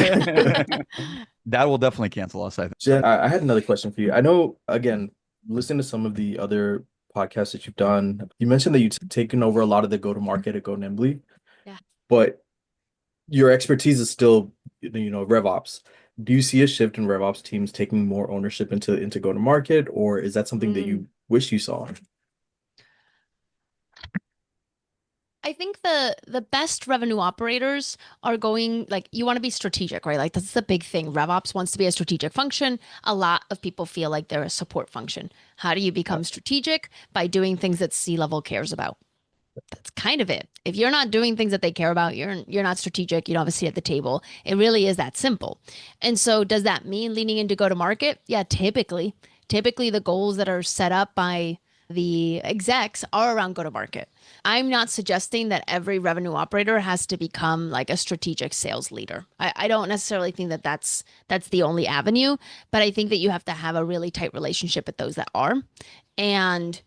That will definitely cancel us, I think. Jen, I had another question for you. I know, again, listening to some of the other podcasts that you've done, you mentioned that you've taken over a lot of the go-to-market at Go Nimbly. Yeah. But your expertise is still, RevOps. Do you see a shift in RevOps teams taking more ownership into go-to-market, or is that something that you wish you saw? I think the best revenue operators are going, like, you want to be strategic, right? Like that's the big thing. RevOps wants to be a strategic function. A lot of people feel like they're a support function. How do you become strategic? By doing things that C-level cares about. That's kind of it. If you're not doing things that they care about, you're not strategic. You don't have a seat at the table. It really is that simple. And so does that mean leaning into go to market? Yeah, typically the goals that are set up by the execs are around go to market. I'm not suggesting that every revenue operator has to become like a strategic sales leader. I don't necessarily think that that's the only avenue, but I think that you have to have a really tight relationship with those that are. And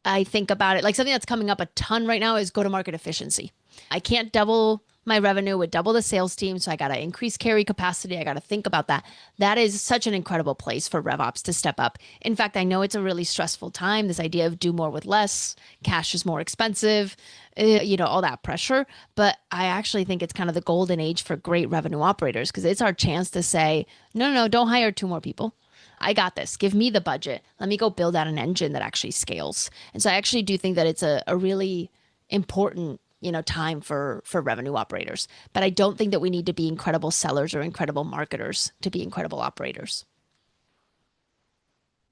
I think about it like something that's coming up a ton right now is go to market efficiency. I can't double my revenue with double the sales team. So I got to increase carry capacity. I got to think about that. That is such an incredible place for RevOps to step up. In fact, I know it's a really stressful time. This idea of do more with less, cash is more expensive, all that pressure. But I actually think it's kind of the golden age for great revenue operators because it's our chance to say, no, don't hire 2 more people. I got this. Give me the budget. Let me go build out an engine that actually scales. And so I actually do think that it's a really important time for revenue operators. But I don't think that we need to be incredible sellers or incredible marketers to be incredible operators.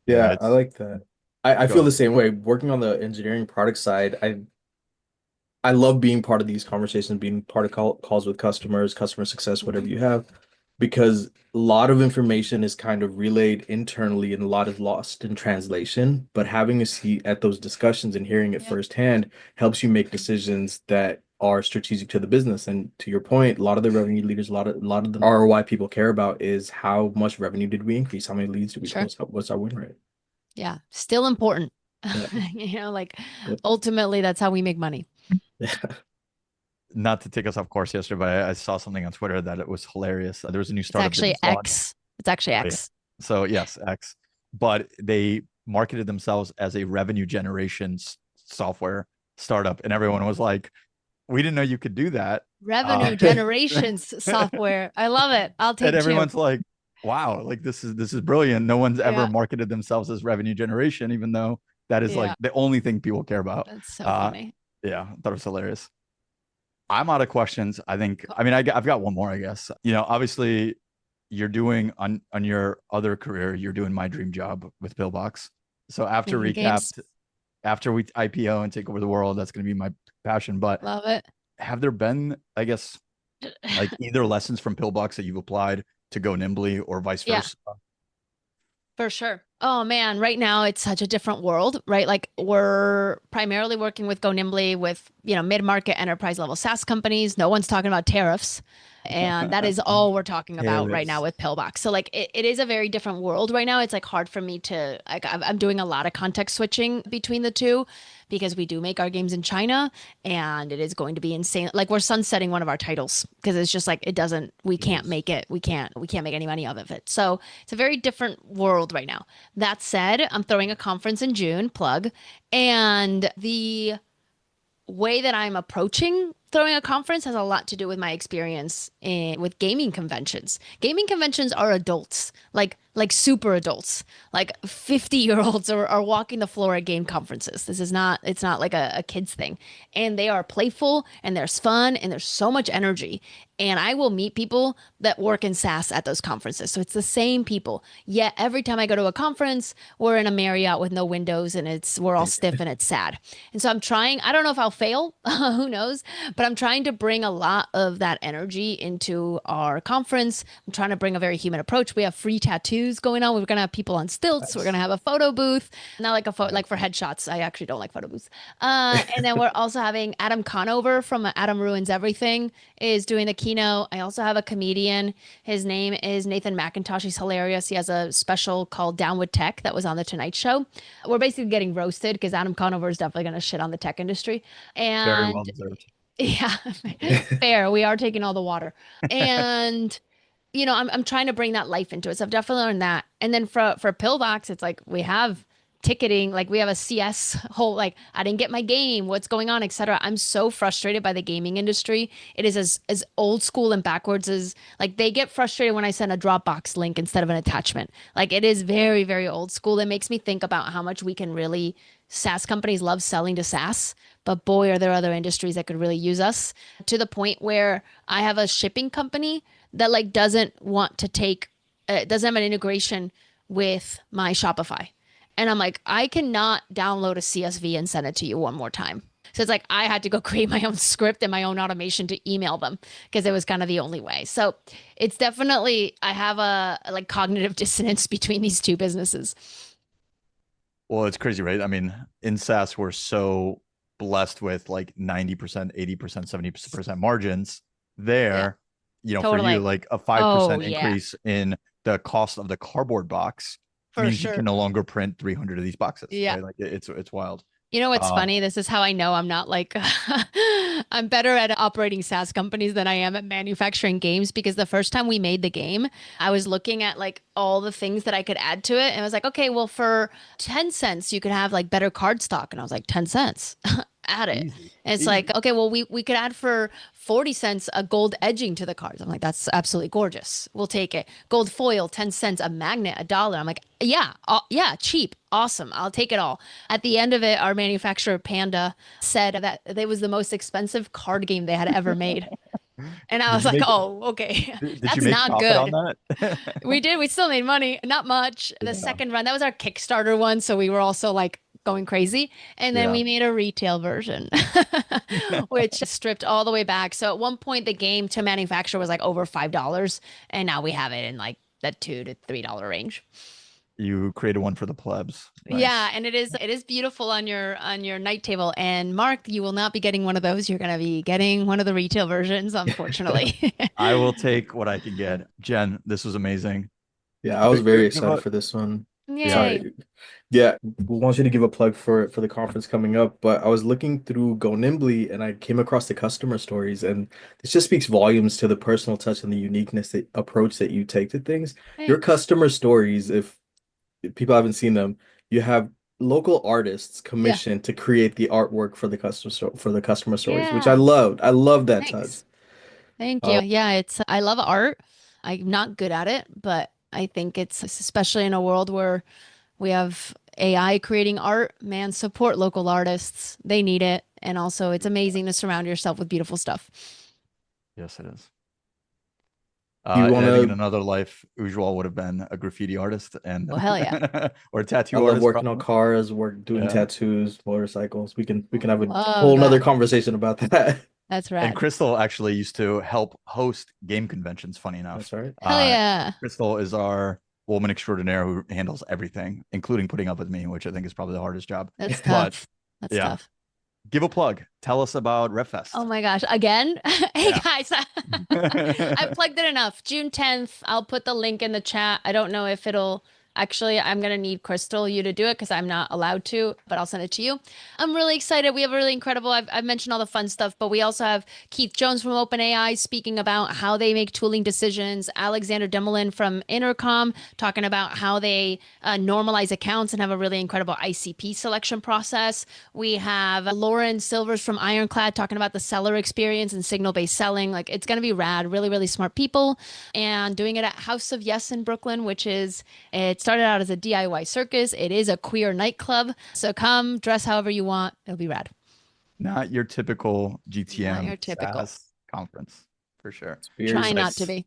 Yeah, I like that. I feel the same way. Working on the engineering product side, I love being part of these conversations, being part of calls with customers, customer success, whatever you have, because a lot of information is kind of relayed internally and a lot is lost in translation. But having a seat at those discussions and hearing it firsthand helps you make decisions that are strategic to the business. And to your point, a lot of the revenue leaders, a lot of the ROI people care about is how much revenue did we increase? How many leads did we close? What's our win rate? Yeah, still important. Ultimately, that's how we make money. Yeah. Not to take us off course yesterday, but I saw something on Twitter that it was hilarious. There was a new startup. It's actually X. It's actually X. Yeah. So yes, X. But they marketed themselves as a revenue generation software startup, and everyone was like, "We didn't know you could do that." Revenue generations software. I love it. I'll take. And everyone's like, "Wow, like this is brilliant." No one's ever marketed themselves as revenue generation, even though that is like the only thing people care about. That's so funny. Yeah, I thought it was hilarious. I'm out of questions. I've got one more, I guess. Obviously you're doing on your other career, you're doing my dream job with Pillbox. So after Recapped, after we IPO and take over the world, that's going to be my passion. But love it. Have there been, I guess, like either lessons from Pillbox that you've applied to go Nimbly or vice Yeah. versa? For sure. Oh man, right now it's such a different world, right? Like we're primarily working with Go Nimbly with, mid-market enterprise level SaaS companies. No one's talking about tariffs. And that is all we're talking about right now Tariffs. with Pillbox. So like it is a very different world right now. It's like hard for me to like I'm doing a lot of context switching between the two because we do make our games in China and it is going to be insane. Like we're sunsetting one of our titles because it's just like we can't make it. We can't make any money off of it. So it's a very different world right now. That said, I'm throwing a conference in June, plug, and the way that I'm approaching throwing a conference has a lot to do with my experience with gaming conventions. Gaming conventions are adults, like super adults, like 50-year-olds are walking the floor at game conferences. It's not like a kid's thing. And they are playful and there's fun and there's so much energy. And I will meet people that work in SaaS at those conferences. So it's the same people. Yet every time I go to a conference, we're in a Marriott with no windows and we're all stiff and it's sad. And so I'm trying, I don't know if I'll fail, who knows, but I'm trying to bring a lot of that energy into our conference. I'm trying to bring a very human approach. We have free tattoos going on. We're going to have people on stilts. We're going to have a photo booth, not like like for headshots. I actually don't like photo booths. And then we're also having Adam Conover from Adam Ruins Everything is doing the keynote. I also have a comedian. His name is Nathan McIntosh. He's hilarious. He has a special called Down with Tech that was on the Tonight Show. We're basically getting roasted because Adam Conover is definitely going to shit on the tech industry. Very well And deserved. yeah, fair. We are taking all the water. And I'm trying to bring that life into it. So I've definitely learned that. And then for Pillbox, it's like we have ticketing, like we have a CS whole like I didn't get my game, what's going on, etc. I'm so frustrated by the gaming industry. It is as old school and backwards as like they get frustrated when I send a Dropbox link instead of an attachment. Like it is very, very old school. It makes me think about how much we can really SaaS companies love selling to SaaS, but boy, are there other industries that could really use us to the point where I have a shipping company that like doesn't want to take, doesn't have an integration with my Shopify. And I'm like, I cannot download a CSV and send it to you one more time. So it's like I had to go create my own script and my own automation to email them because it was kind of the only way. So it's definitely, I have a like cognitive dissonance between these two businesses. Well, it's crazy, right? I mean, in SaaS, we're so blessed with like 90%, 80%, 70% margins there. For Totally. you, like a 5% Oh, yeah. increase in the cost of the cardboard box For means you sure. can no longer print 300 of these boxes. Yeah. Right? Like it's wild. You know what's funny? This is how I know I'm not like I'm better at operating SaaS companies than I am at manufacturing games because the first time we made the game, I was looking at like all the things that I could add to it and I was like, okay, well for 10 cents you could have like better card stock and I was like 10 cents. Add it. Easy. And it's Easy. like, okay, well we could add for 40 cents a gold edging to the cards. I'm like, that's absolutely gorgeous. We'll take it. Gold foil, 10 cents, a magnet, $1. I'm like, yeah, cheap. Awesome. I'll take it all. At the end of it, our manufacturer Panda said that it was the most expensive card game they had ever made. And I was like, oh, okay. Did That's you make not profit good. on that? We did. We still made money. Not much. The Yeah. second run, that was our Kickstarter one. So we were also like going crazy. And then Yeah. we made a retail version, which stripped all the way back. So at one point, the game to manufacture was like over $5. And now we have it in like that $2 to $3 range. You created one for the plebs. Nice. Yeah, and it is beautiful on your night table. And Mark, you will not be getting one of those. You're gonna be getting one of the retail versions, unfortunately. I will take what I can get. Jen, this was amazing. Yeah, I was very excited for this one. Yay. Sorry. Yeah, we want you to give a plug for the conference coming up, but I was looking through Go Nimbly and I came across the customer stories, and this just speaks volumes to the personal touch and the uniqueness approach that you take to things. Your Thanks. customer stories, if people haven't seen them, you have local artists commissioned to create the artwork for the customer stories, which I Yeah. loved. I love that touch. Thanks. Thank you. Yeah, I love art. I'm not good at it, but I think it's especially in a world where we have AI creating art, man, support local artists. They need it. And also it's amazing to surround yourself with beautiful stuff. Yes, it is. You and I think in wanna? another life, Ujwal would have been a graffiti artist and Well, hell yeah. or a tattoo I love artist. working on Probably. cars, doing Yeah. tattoos, motorcycles. We can have a Love whole nother that. conversation about that. That's And right. Crystal actually used to help host game conventions, funny enough. That's right. Hell yeah. Crystal is our woman extraordinaire who handles everything, including putting up with me, which I think is probably the hardest job. That's But tough. That's yeah. tough. Give a plug. Tell us about RevFest. Oh my gosh. Again? Hey Yeah. guys. I plugged it enough. June 10th. I'll put the link in the chat. I don't know if it'll actually, I'm going to need Crystal, you to do it because I'm not allowed to, but I'll send it to you. I'm really excited. We have a really incredible, I've mentioned all the fun stuff, but we also have Keith Jones from OpenAI speaking about how they make tooling decisions. Alexander Demelin from Intercom talking about how they normalize accounts and have a really incredible ICP selection process. We have Lauren Silvers from Ironclad talking about the seller experience and signal-based selling. Like, it's going to be rad. Really, really smart people. And doing it at House of Yes in Brooklyn, which is, it started out as a DIY circus. It is a queer nightclub. So come, dress however you want. It'll be rad. Not your typical GTM Not your typical. SaaS conference, for sure. Try not Nice. to be.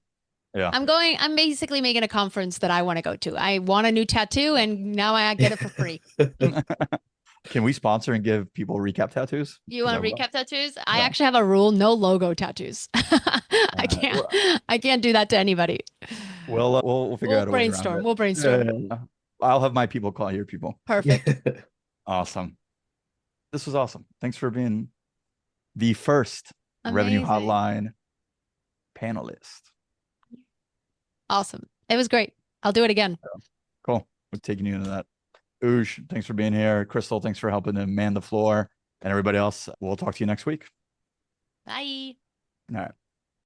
Yeah. I'm basically making a conference that I want to go to. I want a new tattoo and now I get it for free. Can we sponsor and give people recap tattoos? You want Because I recap tattoos? I Yeah. actually have a rule, no logo tattoos. I can't do that to anybody. We'll figure We'll out a way around brainstorm. it. We'll brainstorm. Yeah. I'll have my people call your people. Perfect. Awesome. This was awesome. Thanks for being the first Revenue Amazing. Hotline panelist. Awesome. It was great. I'll do it again. Cool. We're taking you into that. Oosh, thanks for being here. Crystal, thanks for helping to man the floor. And everybody else, we'll talk to you next week. Bye. All right.